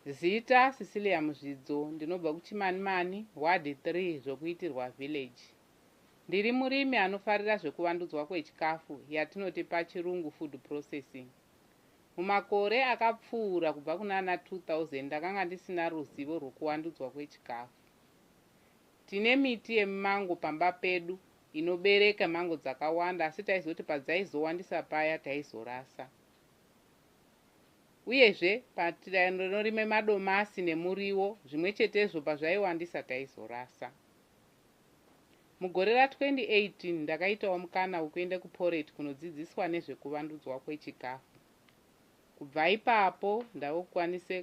Zita Cecilia Muzvidzo, ndinobva kuChimanimani, Ward 3, zvokuitirwa Village. Ndiri murimi anofarira zvekuvandudzwa kwechikafu yatinoti pachirungu food processing. Mumakore akapfuura kubva kunana 2000 ndakanga ndisina ruzivo rwokuvandudzwa kwechikafu. Tine miti yemumango pamba pedu inobereka mango dzakawanda, asi taizoti padzaizowandisa paya taizorasa. Uyezve patinorime madomasi nemuriwo, zvimwe chetezvo pazvaiwandisa taizorasa. Mugore ra2018 ndakaitawo mukana wekuenda kuPoret kunodzidziswa nezvekuvandudzwa kwechikafu. Kubva ipapo ndakukwanise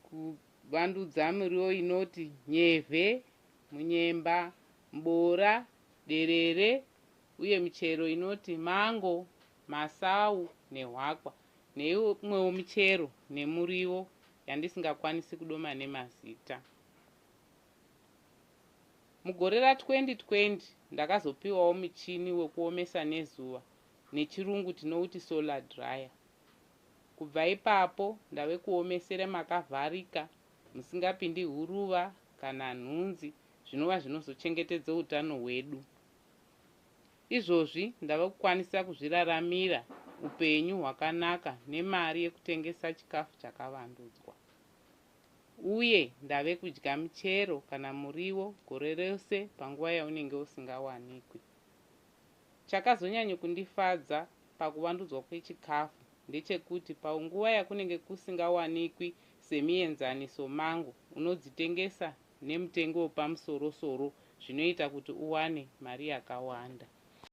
kuvandudza miriwo inoti nyevhe, munyemba, mbora, derere, uye michero inoti mango, masau nehwakwa, neimwewo michero nemuriwo yandisingakwanisi kudoma nemazita. Mugore ra2020 ndakazopiwawo muchini wekuomesa nezuva, nechirungu tinouti solar dryer. Kubva ipapo ndave kuomesera makavharika, musingapindi huruva kana nhunzi, zvinova zvinozochengetedza utano hwedu. Izvozvi ndava kukwanisa kuzviraramira upenyu hwakanaka nemari yekutengesa chikafu chakavandudzwa. Uye ndave kudya michero kana muriwo gore rose panguva yaunenge usingawanikwi. Chakazonyanya kundifadza pakuvandudzwa kwechikafu ndechekuti panguva yakunenge kusingawanikwi semienzaniso mango, unodzitengesa nemutengo wepamusoro-soro, zvinoita kuti uwane mari yakawanda.